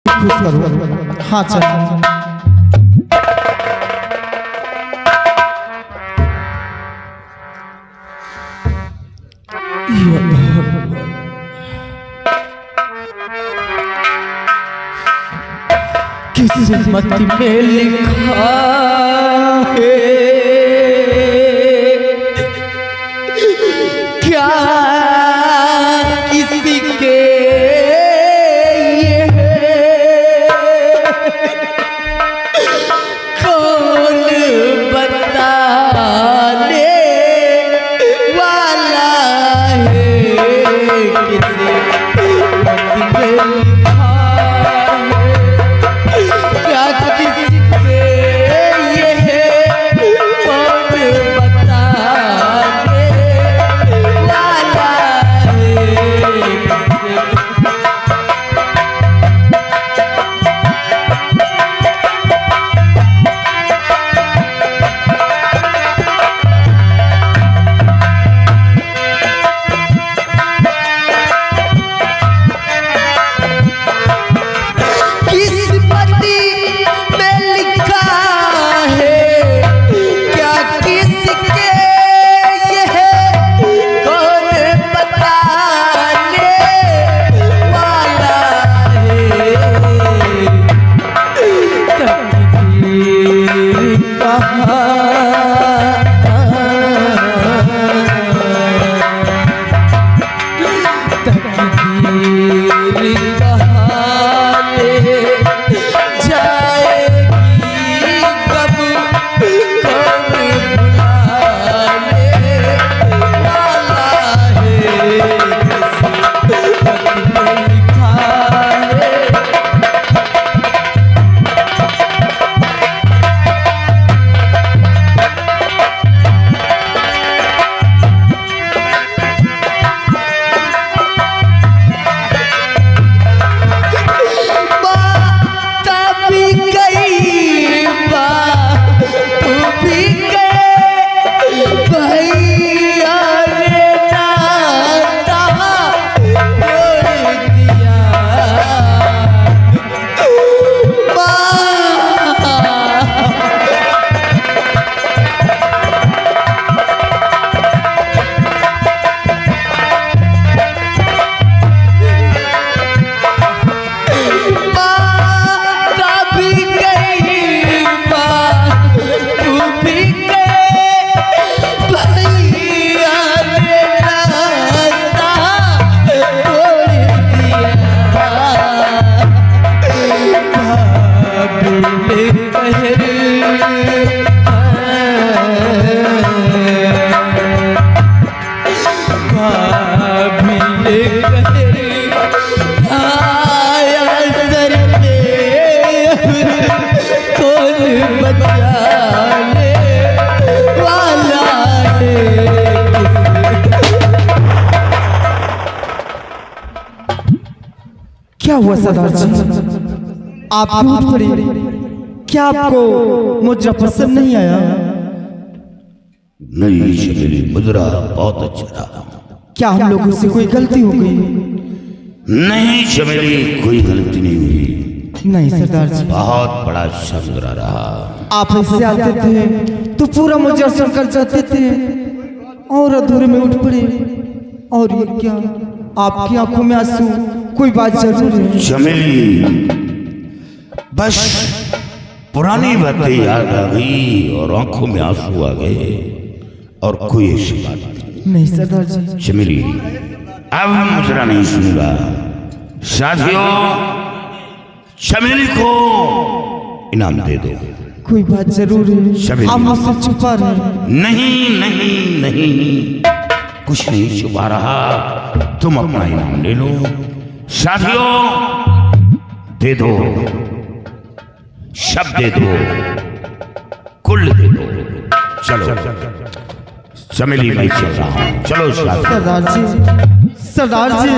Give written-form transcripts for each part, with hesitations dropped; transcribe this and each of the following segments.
खुश करो। हाँ चल किस्मत में लिखा है क्या किसी के ये कौन बताने वाला है किस्मत में क्या हुआ सरदार जी, आप क्यों उठ पड़े? क्या आपको मुजरा पसंद नहीं आया? नहीं शबीली, मुजरा बहुत अच्छा रहा। क्या हम लोगों से कोई गलती हो गई? नहीं शबीली, कोई गलती नहीं हुई। नहीं सरदार जी, बहुत बड़ा अच्छा मुजरा रहा। आप इससे आते थे तो पूरा मुजरा सुनकर जाते थे और अधूरे में उठ पड़े। और ये क्या, आपकी आंखों में आंसू? कोई बात जरूर है चमेली, बस पुरानी बातें याद आ गई और आंखों में आंसू आ गए, और कोई ऐसी बात नहीं सरदार जी। चमेली, अब मुजरा नहीं सुनूंगा। साथियों, चमेली को इनाम दे दो। कोई बात जरूर है, आप मुझसे छुपा रहे। नहीं नहीं नहीं, कुछ नहीं छुपा रहा, तुम अपना इनाम ले लो। साथियों, दे दो, सब दे दो, कुल दे दो। चलो चमेली, मैं चल रहा हूं, चलो सरदार जी। सरदार जी,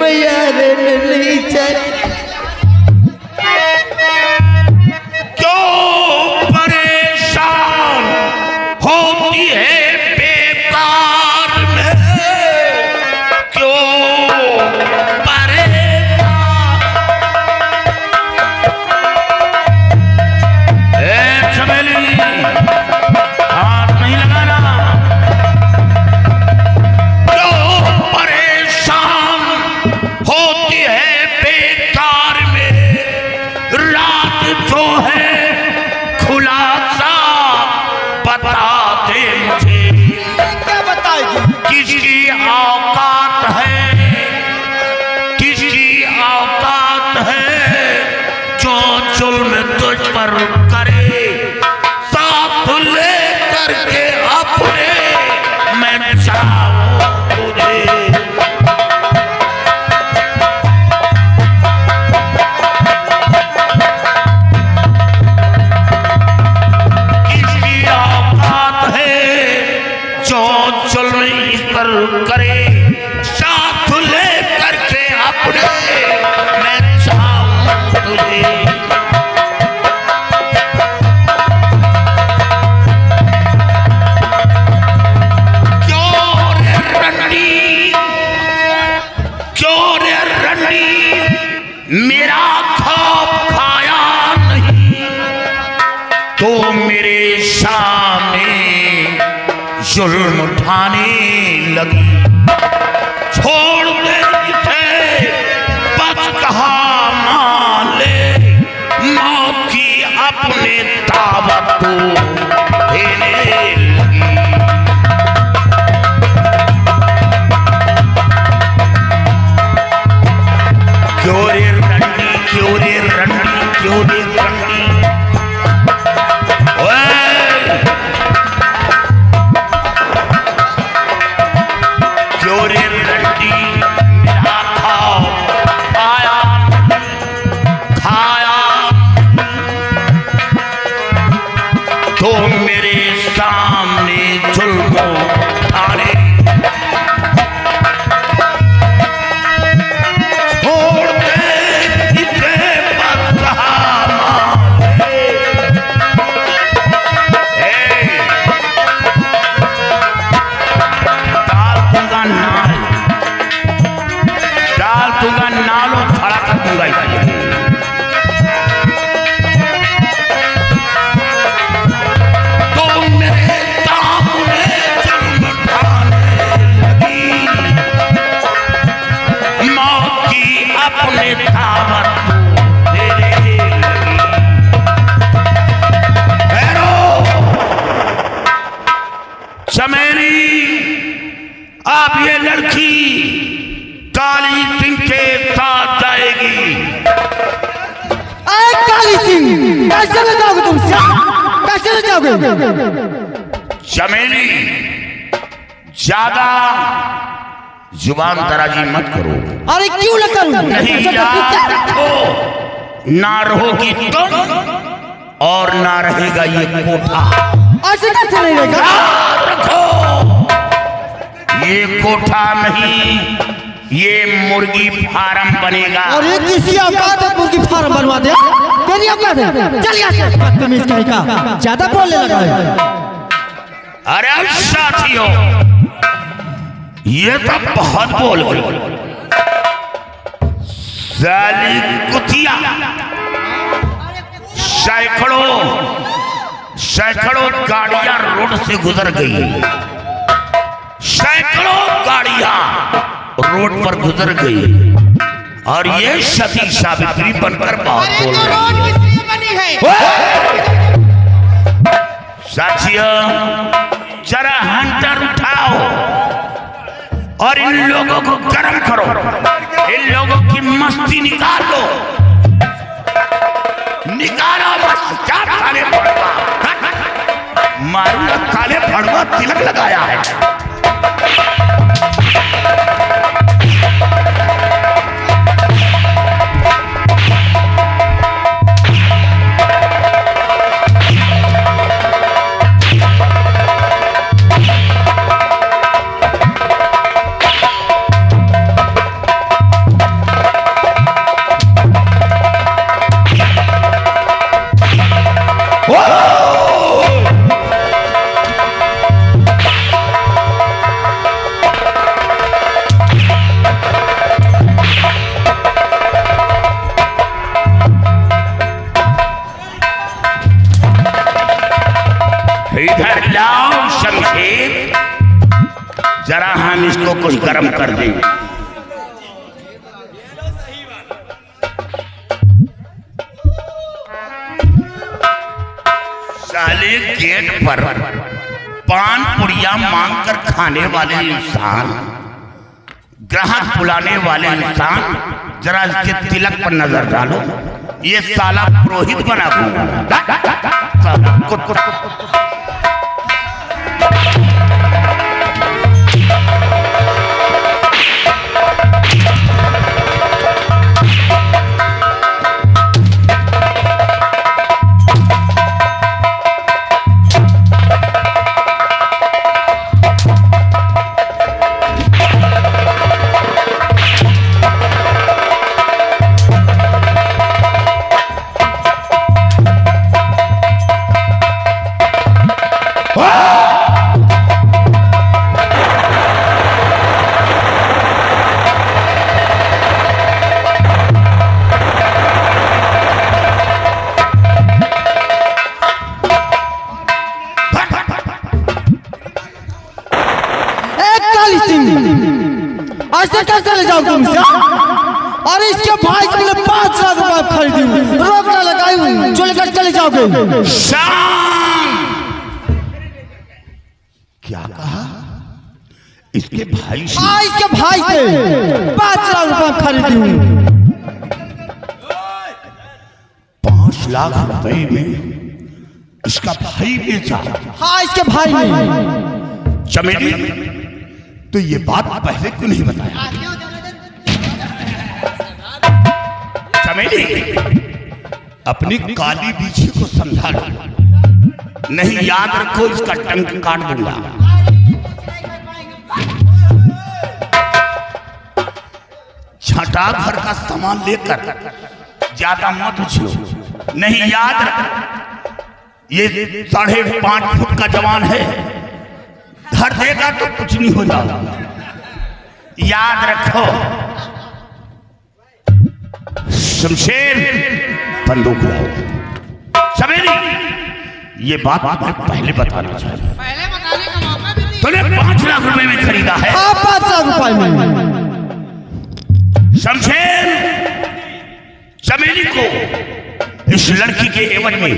भैया रहने नहीं चाहिए। क्यों परेशान होती है बेकार में, क्यों परेशान। ए चमेली हाथ नहीं लगाना। क्यों परेशान होती है बेकार में, रात जो है खुलासा बता दे मुझे। क्या बताएगी? किसकी औकात है, किसकी औकात है जो जुल्म तुझ पर करे, साथ ले करके अपने मैं चाहूं तुझे। करे साथ ले करके अपने मैं चाहूं तुझे। क्यों रे रंडी, क्यों रे रंडी मेरा खौफ खाया नहीं, तो मेरे सामने जुल्म उठाने लगी। छोड़ दे इसे बस कहा मान ले, मौत की अपने दावत को देने लगी। क्यों रे रंडी, क्यों रे रंडी, क्यों रे रंडी। तो मेरे सामने जुल्म आने, छोड़ दे इसे बस कहा मान ले। डाल दूंगा नाल, डाल दूंगा नाल और खड़ा कर दूंगा इसे। अपने दावत तेरे लगी। चमेली अब ये लड़की काली सिंह के साथ जाएगी। काली सिंह कैसे ले जाओगे तुम? कैसे ले जाओगे? चमेली ज्यादा जुबान दराजी मत करो। अरे क्यों न करूं? नहीं याद रखो, ना रहोगी तुम और ना रहेगा ये कोठा। ऐसे कैसे नहीं रहेगा? याद रखो, ये कोठा नहीं, ये मुर्गी फार्म बनेगा। और ये किसी औकात है मुर्गी फार्म बनवा दे? तेरी औकात है? चल यहाँ से। बदतमीज कहीं का, ज्यादा बोलने लगा है। अरे साथियों, ये तो बहुत बोल गई। साली कुतिया सैकड़ों गाड़ियां रोड से गुजर गई, सैकड़ों गाड़ियां रोड पर गुजर गई, और ये सती सावित्री बनकर बहुत बोल रही है। साथियों, जरा हंटर उठाओ और इन लोगों को गर्म करो, इन लोगों की मस्ती निकालो, निकालो बस। क्या काले फड़वा मारूंगा, काले फड़वा तिलक लगाया है। कुछ गर्म कर दे। साले गेट पर पान पुड़िया मांगकर खाने वाले इंसान, ग्राहक बुलाने वाले इंसान, जरा इसके तिलक पर नजर डालो। ये साला पुरोहित बना ऐसे कैसे ले जाओ तुमसे? अरे इसके भाई के लिए 5 लाख रुपए खरीदी हूँ, रोक ना लगाई हूँ, जो लेकर चले जाओगे। क्या कहा? इसके भाई से? हाँ, इसके भाई से 5 लाख रुपए खरीदी हूँ। 5 लाख रुपए में इसका भाई बेचा? हाँ, इसके भाई ने। चमेली, तो ये बात पहले क्यों नहीं बताया? चमेली, अपनी काली बीछी को समझा लो, नहीं याद रखो इसका टंक काट दूंगा। छठा भर का सामान लेकर ज्यादा मत उछलो, नहीं याद रख, ये 5.5 फुट का जवान है, धर देगा तो कुछ नहीं हो जाएगा, याद रखो। शमशेर, बंदूक लाओ। चमेली, ये बात मैं पहले बताना चाहिए। पहले बताने का मौका भी नहीं। तूने 5 लाख रुपए में खरीदा है? हाँ, 5 लाख रुपए में। शमशेर, चमेली को इस लड़की के एवज में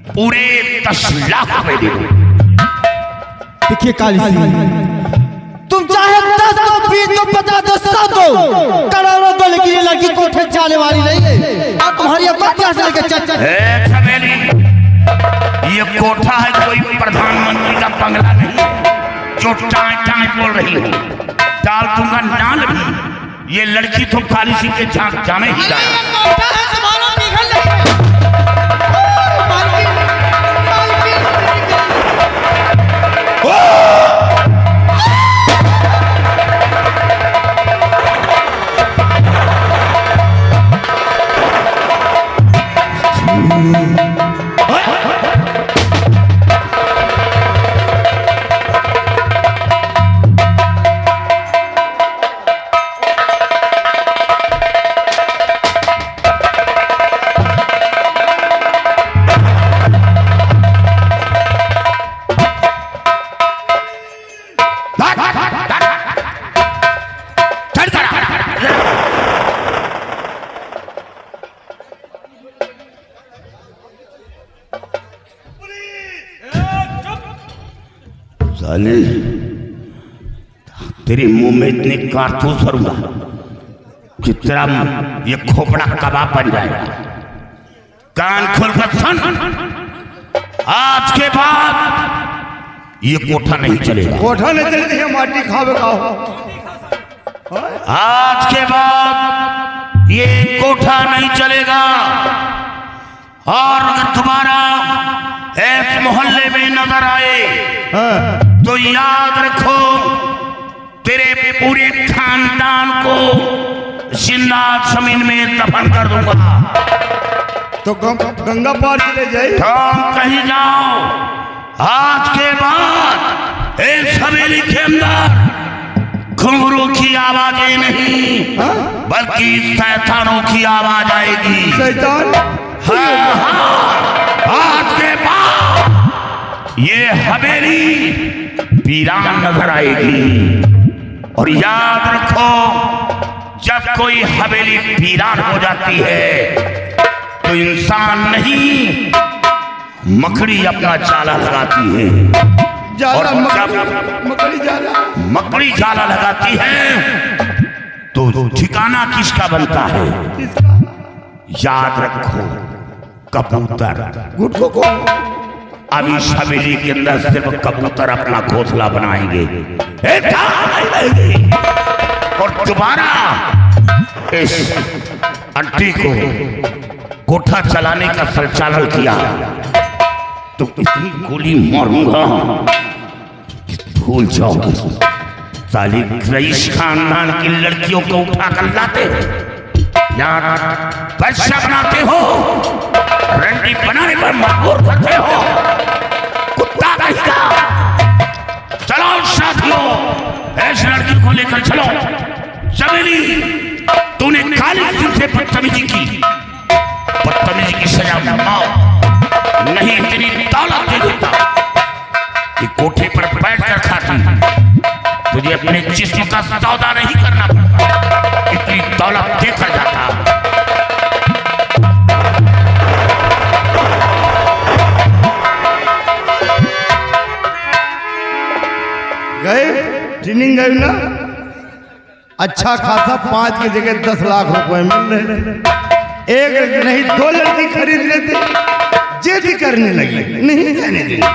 पूरे 10 लाख रुपए दे दो। देखिए काली सिंह, तुम चाहे 10 दो, 20 दो, 50 दो, 100 दो, करोड़ों दो, लेकिन ये लड़की कोठे जाने वाली नहीं है। अब तुम्हारी बात यहाँ से लेकर चल। चमेली, ये कोठा है, कोई प्रधानमंत्री का बंगला नहीं है जो टाई टाई बोल रही हो। डाल दूंगा नाल भी, ये लड़की तो काली सिंह के जाने ही जाए। साले, तेरे मुंह में इतने कारतूस भरूंगा कि तेरा ये खोपड़ा कबाब बन जाएगा। कान खोलकर सुन, आज के बाद ये कोठा नहीं चलेगा। कोठा नहीं चलेगा, माटी खावे खाओ। आज के बाद ये कोठा नहीं चलेगा, और अगर दोबारा इस मोहल्ले में नजर आए तो याद रखो, तेरे पूरे खानदान को जिंदा जमीन में दफन कर दूंगा। तो गंगा पार चले जाए, तुम कहीं जाओ, आज के बाद इस हवेली के अंदर घुंघरू की आवाजें नहीं, बल्कि शैतानों की आवाज आएगी। शैतान? हाँ, हाँ, आज के बाद ये हवेली वीरान नजर आएगी, और याद रखो, जब कोई हवेली वीरान हो जाती है तो इंसान नहीं, मकड़ी अपना जाला लगाती है। जाला, और जब मकड़ी जाला लगाती है तो ठिकाना किसका बनता है? याद रखो, कबूतर। अब इस हवेली के अंदर सिर्फ कबूतर अपना घोंसला बनाएंगे और दोबारा इस अड्डी को कोठा चलाने का संचालन किया तो इतनी गोली मारूंगा भूल जाओगे। साली रईस खानदान की लड़कियों को उठाकर लाते यहाँ पैसा बनाते हो, रंडी बनाने पर मजबूर करते हो, कुत्ता कहेगा। चलो साथियों, ऐसी लड़की को लेकर चलो। चमेली, तूने काली सिंह से बदतमीजी की, बदतमीजी की सजा मौत, नहीं इतनी दौलत दे देता कि कोठे पर बैठकर खाती। तुझे अपने जिस्म का सौदा नहीं करना पड़ता, इतनी दौलत देकर जाता। गए ट्रेनिंग गए ना, अच्छा खासा 5 की जगह 10 लाख रुपए मिल रहे। एक नहीं 2 लड़की खरीद लेते, जिद करने लगी, नहीं कहने देंगे।